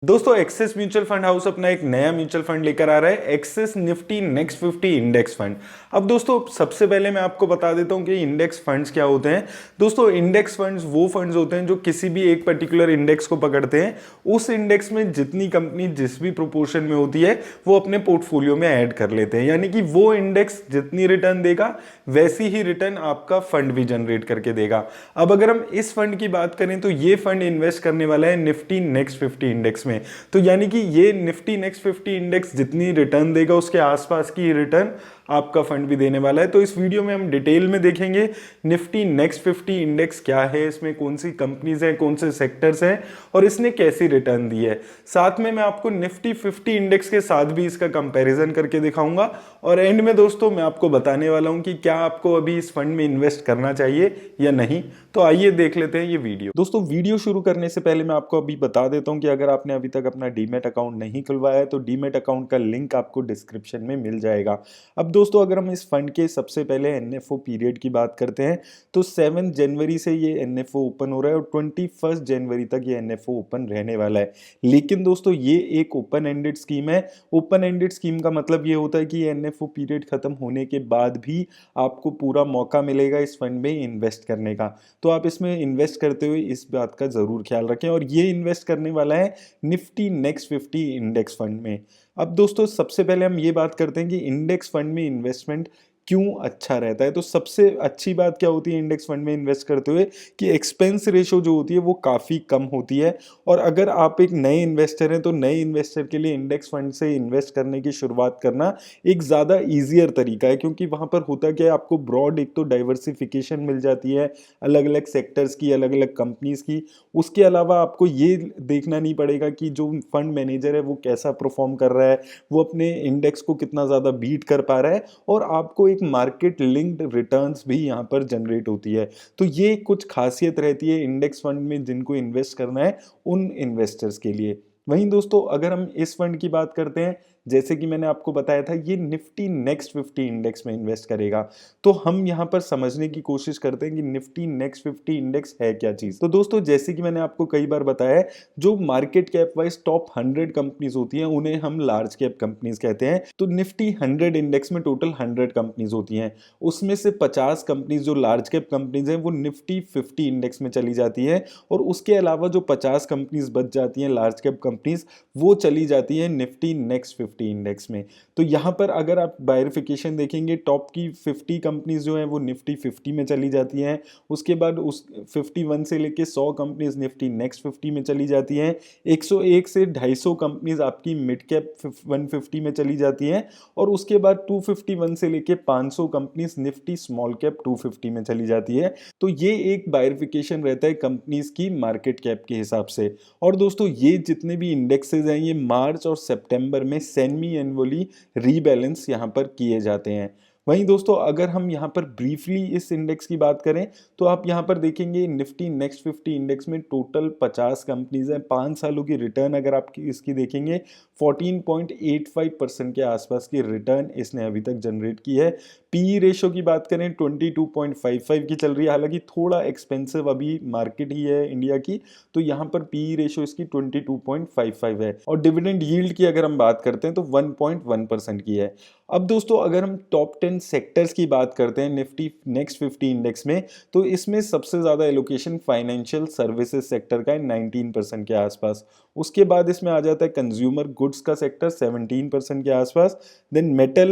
दोस्तों axis mutual fund house अपना एक नया म्यूचुअल फंड लेकर आ रहा है, axis Nifty next 50 index fund. अब दोस्तों सबसे पहले मैं आपको बता देता हूं कि इंडेक्स फंड्स क्या होते हैं। दोस्तों इंडेक्स फंड्स वो फंड्स होते हैं जो किसी भी एक पर्टिकुलर इंडेक्स को पकड़ते हैं, उस इंडेक्स में जितनी कंपनी जिस भी प्रोपोर्शन में होती है वो अपने पोर्टफोलियो में ऐड कर लेते हैं। यानी कि वो इंडेक्स जितनी रिटर्न देगा वैसी ही रिटर्न आपका फंड भी जनरेट करके देगा। अब अगर हम इस फंड की बात करें तो ये फंड इन्वेस्ट करने वाला है निफ्टी नेक्स्ट 50 इंडेक्स में। तो यानी कि ये निफ्टी नेक्स्ट 50 इंडेक्स जितनी रिटर्न देगा उसके आसपास की रिटर्न आपका फंड भी देने वाला है। तो इस वीडियो में हम डिटेल में देखेंगे निफ्टी नेक्स्ट 50 इंडेक्स क्या है, इसमें कौन सी कंपनीज हैं, कौन से सेक्टर्स हैं और इसने कैसी रिटर्न दी है। साथ में मैं आपको निफ्टी 50 इंडेक्स के साथ भी इसका कंपैरिजन करके दिखाऊंगा और एंड में दोस्तों मैं आपको बताने वाला हूं कि क्या आपको अभी इस फंड में इन्वेस्ट करना चाहिए या नहीं। तो आइए देख लेते हैं ये वीडियो। दोस्तों वीडियो शुरू करने से पहले मैं आपको अभी बता देता हूं कि अगर आपने अभी तक अपना डीमैट अकाउंट नहीं खुलवाया है तो डीमैट अकाउंट का लिंक आपको डिस्क्रिप्शन में मिल जाएगा। अब दोस्तों अगर हम इस फंड के सबसे पहले एनएफओ पीरियड की बात करते हैं तो 7 जनवरी से ये एनएफओ ओपन हो रहा है और 21 जनवरी तक ये एनएफओ ओपन रहने वाला है। लेकिन दोस्तों ये एक ओपन एंडेड स्कीम है। ओपन एंडेड स्कीम का मतलब ये होता है कि एनएफओ पीरियड खत्म होने के बाद भी आपको पूरा मौका मिलेगा इस फंड में इन्वेस्ट करने का। तो आप इसमें इन्वेस्ट करते हुए इस बात का जरूर ख्याल रखें। और ये इन्वेस्ट करने वाला है निफ्टी नेक्स्ट 50 इंडेक्स फंड में। अब दोस्तों सबसे पहले हम ये बात करते हैं कि इंडेक्स फंड में इन्वेस्टमेंट क्यों अच्छा रहता है। तो सबसे अच्छी बात क्या होती है इंडेक्स फंड में इन्वेस्ट करते हुए कि एक्सपेंस रेशो जो होती है वो काफ़ी कम होती है। और अगर आप एक नए इन्वेस्टर हैं तो नए इन्वेस्टर के लिए इंडेक्स फंड से इन्वेस्ट करने की शुरुआत करना एक ज़्यादा ईजियर तरीका है, क्योंकि वहाँ पर होता क्या है, आपको ब्रॉड एक तो डाइवर्सिफिकेशन मिल जाती है अलग अलग सेक्टर्स की, अलग अलग कंपनीज की। उसके अलावा आपको ये देखना नहीं पड़ेगा कि जो फंड मैनेजर है वो कैसा परफॉर्म कर रहा है, वो अपने इंडेक्स को कितना ज़्यादा बीट कर पा रहा है, और आपको एक मार्केट लिंक्ड रिटर्न्स भी यहाँ पर जनरेट होती है। तो ये कुछ खासियत रहती है इंडेक्स फंड में जिनको इन्वेस्ट करना है उन इन्वेस्टर्स के लिए। वहीं दोस्तों अगर हम इस फंड की बात करते हैं, जैसे कि मैंने आपको बताया था ये निफ्टी नेक्स्ट 50 इंडेक्स में इन्वेस्ट करेगा। तो हम यहाँ पर समझने की कोशिश करते हैं कि निफ्टी नेक्स्ट 50 इंडेक्स है क्या चीज। तो दोस्तों जैसे कि मैंने आपको कई बार बताया है, जो market cap wise top 100 companies होती हैं उन्हें हम लार्ज कैप कंपनीज कहते हैं। तो निफ्टी 100 इंडेक्स में टोटल 100 कंपनीज होती हैं, उसमें से 50 कंपनीज जो लार्ज कैप कंपनीज हैं वो निफ्टी 50 इंडेक्स में चली जाती है, और उसके अलावा जो 50 कंपनीज बच जाती हैं लार्ज कैप कंपनीज, वो चली जाती है निफ्टी नेक्स्ट 50 इंडेक्स में। तो यहाँ पर अगर आप बायरिफिकेशन देखेंगे, टॉप की 50 कंपनीज जो हैं वो निफ्टी 50 में चली जाती हैं, उसके बाद उस 51 से लेके 100 कंपनीज निफ्टी नेक्स्ट 50 में चली जाती हैं, 101 से 250 कंपनीज आपकी मिड कैप 150 में चली जाती हैं, और उसके बाद 251 से लेके 500 कंपनीज निफ्टी स्मॉल कैप 250 में चली जाती है। तो ये एक बायरिफिकेशन रहता है कंपनीज की मार्केट कैप के हिसाब से। और दोस्तों ये जितने भी इंडेक्सेस हैं ये मार्च और सितंबर में सेमी एनुअली रीबैलेंस यहाँ पर किए जाते हैं। वहीं दोस्तों अगर हम यहाँ पर ब्रीफली इस इंडेक्स की बात करें तो आप यहाँ पर देखेंगे निफ्टी नेक्स्ट 50 इंडेक्स में टोटल 50 कंपनीज हैं। 5 सालों की रिटर्न अगर आप इसकी देखेंगे 14.85% के आसपास की रिटर्न इसने अभी तक जनरेट की है। पी रेशो की बात करें 22.55 की चल रही है, हालांकि थोड़ा एक्सपेंसिव अभी मार्केट ही है इंडिया की, तो यहाँ पर पी रेशो इसकी 22.55 है। और डिविडेंड यील्ड की अगर हम बात करते हैं तो 1.1% की है। अब दोस्तों अगर हम टॉप 10 सेक्टर्स की बात करते हैं निफ्टी नेक्स्ट 50 इंडेक्स में, तो इसमें सबसे ज़्यादा एलोकेशन फाइनेंशियल सर्विसेज सेक्टर का है 19% के आसपास। उसके बाद इसमें आ जाता है कंज्यूमर गुड्स का सेक्टर 17% के आसपास, देन मेटल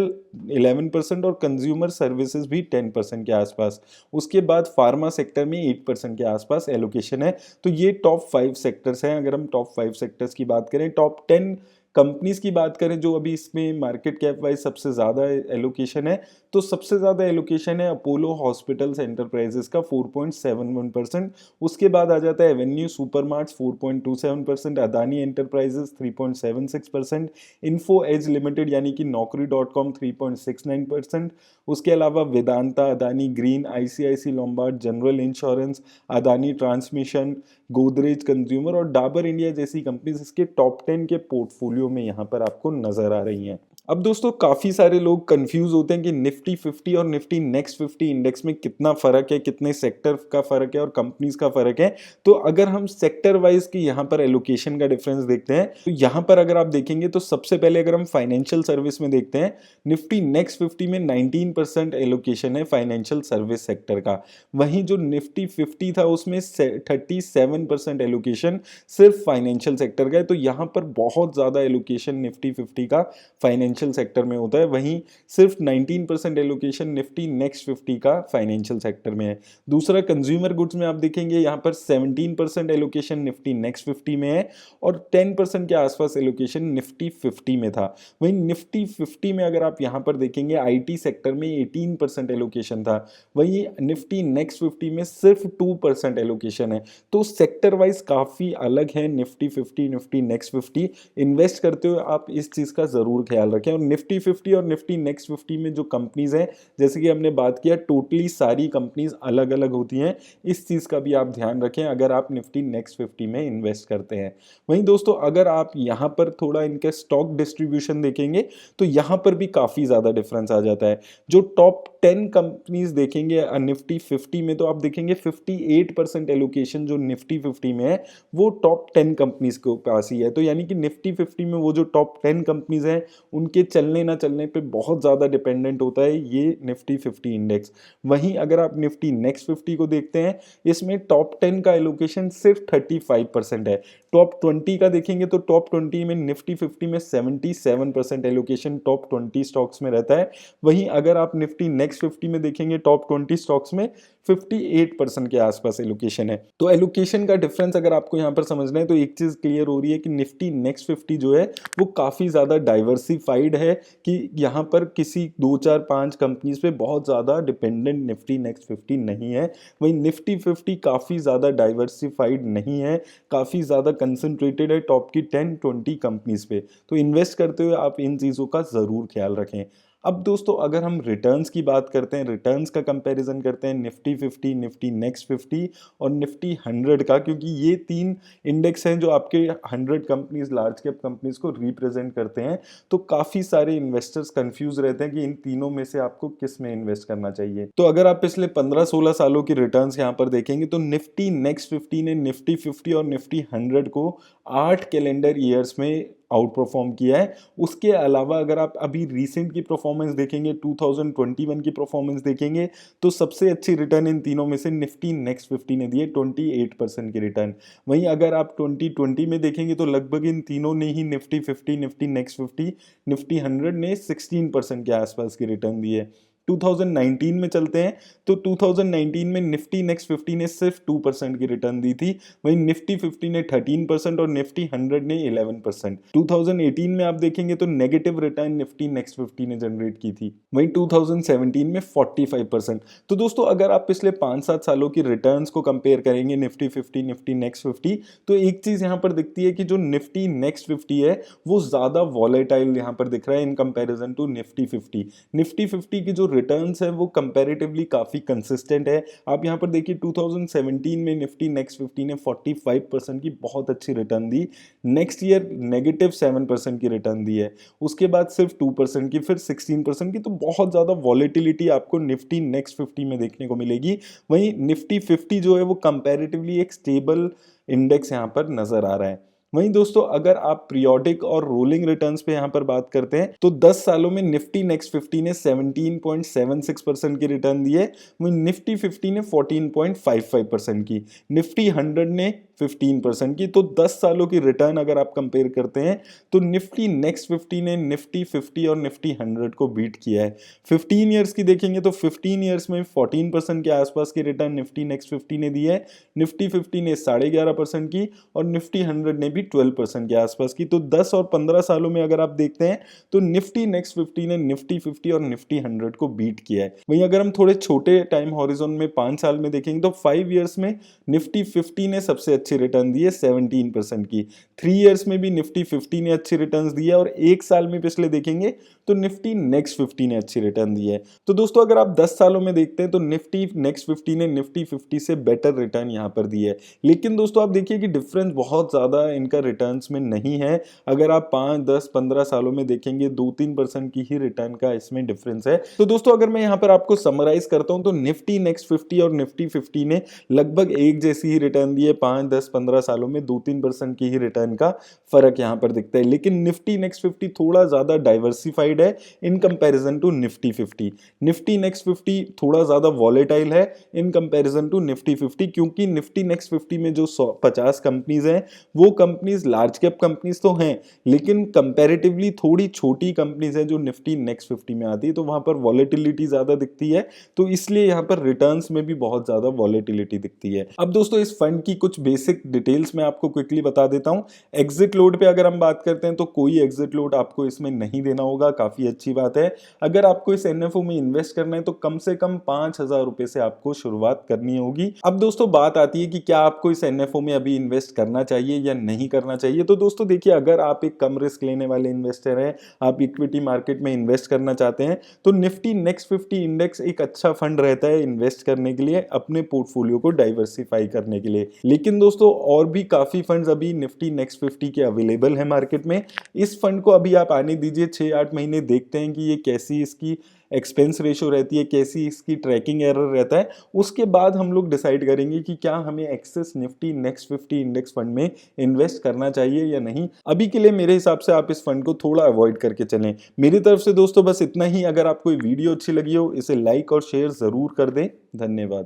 11% और कंज्यूमर सर्विसेज भी 10% के आसपास। उसके बाद फार्मा सेक्टर में 8% के आसपास एलोकेशन है। तो ये टॉप 5 सेक्टर्स हैं। अगर हम टॉप 5 सेक्टर्स की बात करें, टॉप 10 कंपनीज की बात करें जो अभी इसमें मार्केट कैप वाइज सबसे ज़्यादा एलोकेशन है, तो सबसे ज़्यादा एलोकेशन है अपोलो हॉस्पिटल्स एंटरप्राइजेस का 4.71%। उसके बाद आ जाता है avenue supermarts 4.27%, Adani enterprises 3.76%, info edge limited यानी कि नौकरी.com 3.69%। उसके अलावा Vedanta, Adani green, ICICI lombard, general insurance, Adani transmission, Godrej consumer और डाबर इंडिया जैसी कंपनीज इसके टॉप 10 के पोर्टफोलियो में यहाँ पर आपको नजर आ रही हैं। अब दोस्तों काफ़ी सारे लोग कंफ्यूज होते हैं कि निफ्टी 50 और निफ्टी नेक्स्ट 50 इंडेक्स में कितना फ़र्क है, कितने सेक्टर का फ़र्क है और कंपनीज का फ़र्क है। तो अगर हम सेक्टर वाइज की यहाँ पर एलोकेशन का डिफरेंस देखते हैं तो यहाँ पर अगर आप देखेंगे तो सबसे पहले अगर हम फाइनेंशियल सर्विस में देखते हैं, निफ्टी नेक्स्ट 50 में 19% एलोकेशन है फाइनेंशियल सर्विस सेक्टर का। वहीं जो निफ्टी 50 था उसमें 37% एलोकेशन सिर्फ फाइनेंशियल सेक्टर का है। तो यहाँ पर बहुत ज़्यादा एलोकेशन निफ्टी 50 का फाइनेंशियल सेक्टर में होता है, वहीं सिर्फ 19% एलोकेशन निफ्टी नेक्स्ट 50 का फाइनेंशियल सेक्टर में है। दूसरा कंज्यूमर गुड्स में आप देखेंगे यहाँ पर 17% एलोकेशन निफ्टी नेक्स्ट 50 में है और 10% के आसपास एलोकेशन निफ्टी 50 में था। वहीं निफ्टी 50 में अगर आप यहाँ पर देखेंगे आईटी सेक्टर में 18% एलोकेशन था, वहीं निफ्टी नेक्स्ट 50 में सिर्फ 2% एलोकेशन है। तो सेक्टर वाइज काफ़ी अलग है निफ्टी 50 निफ्टी नेक्स्ट 50। इन्वेस्ट करते हुए आप इस चीज़ का ज़रूर ख्याल रखें। और निफ्टी 50 और निफ्टी नेक्स्ट 50 में जो कंपनीज हैं, जैसे कि हमने बात किया, टोटली सारी कंपनीज अलग अलग होती हैं। इस चीज़ का भी आप ध्यान रखें अगर आप निफ्टी नेक्स्ट 50 में इन्वेस्ट करते हैं। वहीं दोस्तों अगर आप यहाँ पर थोड़ा इनके स्टॉक डिस्ट्रीब्यूशन देखेंगे तो यहाँ पर भी काफ़ी ज़्यादा डिफरेंस आ जाता है। जो टॉप 10 कंपनीज देखेंगे निफ्टी 50 में तो आप देखेंगे 58% एलोकेशन जो निफ्टी 50 में है वो टॉप 10 कंपनीज के पास ही है। तो यानी कि निफ्टी 50 में वो जो टॉप 10 कंपनीज हैं उनके चलने ना चलने पे बहुत ज़्यादा डिपेंडेंट होता है ये निफ्टी 50 इंडेक्स। वहीं अगर आप निफ्टी नेक्स्ट 50 को देखते हैं, इसमें टॉप 10 का एलोकेशन सिर्फ 35% है। टॉप 20 का देखेंगे तो टॉप 20 में निफ्टी 50 में 77% एलोकेशन टॉप 20 स्टॉक्स में रहता है। वहीं अगर आप निफ्टी नेक्स्ट 50 में देखेंगे टॉप 20 स्टॉक्स में 58% के आसपास एलोकेशन है। तो एलोकेशन का डिफरेंस अगर आपको यहाँ पर समझना है तो एक चीज़ क्लियर हो रही है कि निफ्टी नेक्स्ट 50 जो है वो काफ़ी ज़्यादा डाइवर्सिफाइड है, कि यहाँ पर किसी 2 4 5 कंपनीज पे बहुत ज़्यादा डिपेंडेंट निफ्टी नेक्स्ट 50 नहीं है। वहीं निफ्टी 50 काफ़ी ज़्यादा डाइवर्सिफाइड नहीं है, काफ़ी ज़्यादा कंसंट्रेटेड है टॉप की 10-20 कंपनीज पे। तो इन्वेस्ट करते हुए आप इन चीज़ों का ज़रूर ख्याल रखें। अब दोस्तों अगर हम रिटर्न्स की बात करते हैं, रिटर्न्स का कंपैरिजन करते हैं निफ्टी 50 निफ्टी नेक्स्ट 50 और निफ्टी 100 का, क्योंकि ये 3 इंडेक्स हैं जो आपके 100 कंपनीज लार्ज कैप कंपनीज को रिप्रेजेंट करते हैं। तो काफ़ी सारे इन्वेस्टर्स कंफ्यूज रहते हैं कि इन तीनों में से आपको किस में इन्वेस्ट करना चाहिए। तो अगर आप पिछले 15-16 सालों की रिटर्न्स यहाँ पर देखेंगे तो निफ्टी नेक्स्ट 50 ने निफ्टी 50 और निफ्टी 100 को 8 कैलेंडर ईयर्स में आउट परफॉर्म किया है। उसके अलावा अगर आप अभी रिसेंट की परफॉर्मेंस देखेंगे, 2021 की परफॉर्मेंस देखेंगे, तो सबसे अच्छी रिटर्न इन तीनों में से निफ्टी नेक्स्ट 50 ने दी है, 28% की रिटर्न। वहीं अगर आप 2020 में देखेंगे तो लगभग इन तीनों ने ही निफ्टी 50 निफ्टी नेक्स्ट 50 निफ्टी 100 ने 16% के आसपास की रिटर्न दी है। 2019 में चलते हैं तो 2019 में निफ्टी नेक्स्ट 50 ने सिर्फ 2% की रिटर्न दी थी, वहीं निफ्टी 50 ने 13% और निफ्टी 100 ने 11%। 2018 में आप देखेंगे तो नेगेटिव रिटर्न निफ्टी नेक्स्ट 50 ने जनरेट की थी, वहीं 2017 में 45%। तो दोस्तों अगर आप पिछले 5-7 सालों की रिटर्न्स को कंपेयर करेंगे निफ्टी 50 निफ्टी नेक्स्ट 50, तो एक चीज यहाँ पर दिखती है कि जो निफ्टी नेक्स्ट 50 है वो ज्यादा वॉलेटाइल यहाँ पर दिख रहा है in comparison to Nifty 50। Nifty 50 की जो रिटर्न्स है वो कंपैरेटिवली काफ़ी कंसिस्टेंट है। आप यहाँ पर देखिए 2017 में निफ्टी नेक्स्ट 50 ने 45% की बहुत अच्छी रिटर्न दी, नेक्स्ट ईयर -7% की रिटर्न दी है, उसके बाद सिर्फ 2% की, फिर 16% की। तो बहुत ज़्यादा वॉलेटिलिटी आपको निफ्टी नेक्स्ट 50 में देखने को मिलेगी। वहीं निफ्टी 50 जो है वो कंपैरेटिवली एक स्टेबल इंडेक्स यहाँ पर नजर आ रहा है। वहीं दोस्तों अगर आप पीरियोडिक और रोलिंग रिटर्न्स पे यहाँ पर बात करते हैं तो 10 सालों में निफ्टी नेक्स्ट 50 ने 17.76% की रिटर्न दी है, वहीं निफ्टी 50 ने 14.55% की, निफ्टी 100 ने 15% की। तो 10 सालों की रिटर्न अगर आप कंपेयर करते हैं तो निफ्टी नेक्स्ट 50 ने निफ्टी 50 और निफ्टी 100 को बीट किया है। 15 ईयर्स की देखेंगे तो 15 ईयर्स में 14% के आसपास की रिटर्न निफ्टी नेक्स्ट 50 ने दी है, निफ्टी 50 ने 11.5% की और निफ्टी 100 ने भी 12% के आसपास की। तो 10 और 15 सालों में अगर आप देखते हैं तो निफ्टी नेक्स्ट 50 ने निफ्टी 50 और निफ्टी 100 को बीट किया है। वहीं अगर हम थोड़े छोटे टाइम हॉरिजॉन में 5 साल में देखेंगे तो 5 ईयर्स में निफ्टी 50 ने सबसे अच्छी रिटर्न दी है 17% की। 3 ईयर्स में भी निफ्टी 50 ने अच्छी रिटर्न्स दी है और एक साल में पिछले देखेंगे तो निफ्टी नेक्स्ट 50 ने अच्छी रिटर्न दी है। तो दोस्तों अगर आप 10 सालों में देखते हैं तो निफ्टी नेक्स्ट 50 ने निफ्टी 50 से बेटर रिटर्न यहाँ पर दी है। लेकिन दोस्तों आप देखिए कि डिफरेंस बहुत ज़्यादा इनका रिटर्न्स में नहीं है। अगर आप 5, 10, 15 सालों में देखेंगे 2-3% की ही रिटर्न का इसमें डिफरेंस है। तो दोस्तों अगर मैं यहाँ पर आपको समराइज करता हूँ तो निफ्टी नेक्स्ट 50 और निफ्टी 50 ने लगभग एक जैसी ही रिटर्न दी है। 5, 10, 15 सालों में 2-3% की ही रिटर्न का फर्क यहाँ पर दिखता है। लेकिन निफ्टी नेक्स्ट 50 थोड़ा ज़्यादा डाइवर्सिफाइड है in comparison to Nifty 50। Nifty next 50 थोड़ा ज़्यादा वॉलेटाइल है इन कंपैरिजन टू निफ्टी 50, क्योंकि निफ्टी नेक्स्ट 50 में जो 50 कंपनीज हैं वो कंपनीज लार्ज कैप कंपनीज तो हैं, लेकिन कंपैरेटिवली थोड़ी छोटी कंपनीज हैं जो निफ्टी नेक्स्ट 50 में आती है, तो वहां पर वॉलेटिलिटी ज्यादा दिखती है। तो इसलिए यहाँ पर रिटर्न्स में भी बहुत ज्यादा वॉलेटिलिटी दिखती है। अब दोस्तों इस फंड की कुछ बेसिक डिटेल्स मैं आपको क्विकली बता देता हूं। एग्जिट लोड पे अगर हम बात करते हैं तो कोई एग्जिट लोड आपको इसमें नहीं देना होगा, काफी अच्छी बात है। अगर आपको इस एनएफओ में इन्वेस्ट करना है तो कम से कम 5,000 रुपए से आपको शुरुआत करनी होगी। अब दोस्तों बात आती है कि क्या आपको इस एनएफओ में अभी इन्वेस्ट करना चाहिए या नहीं करना चाहिए। तो दोस्तों देखिए, अगर आप एक कम रिस्क लेने वाले इन्वेस्टर हैं, आप इक्विटी मार्केट में इन्वेस्ट करना चाहते हैं, तो निफ्टी नेक्स्ट 50 इंडेक्स एक अच्छा फंड रहता है इन्वेस्ट करने के लिए, अपने पोर्टफोलियो को डाइवर्सिफाई करने के लिए। लेकिन दोस्तों और भी काफी फंड्स अभी निफ्टी नेक्स्ट 50 के अवेलेबल है मार्केट में। इस फंड को अभी आप आने दीजिए, 6-8 महीने देखते हैं कि ये कैसी इसकी एक्सपेंस रेशो रहती है, कैसी इसकी ट्रैकिंग एरर रहता है। उसके बाद हम लोग डिसाइड करेंगे कि क्या हमें access Nifty next 50 index fund में इन्वेस्ट करना चाहिए या नहीं। अभी के लिए मेरे हिसाब से आप इस फंड को थोड़ा अवॉइड करके चलें। मेरी तरफ से दोस्तों बस इतना ही। अगर आपको वीडियो अच्छी लगी हो इसे लाइक और शेयर जरूर कर दें। धन्यवाद।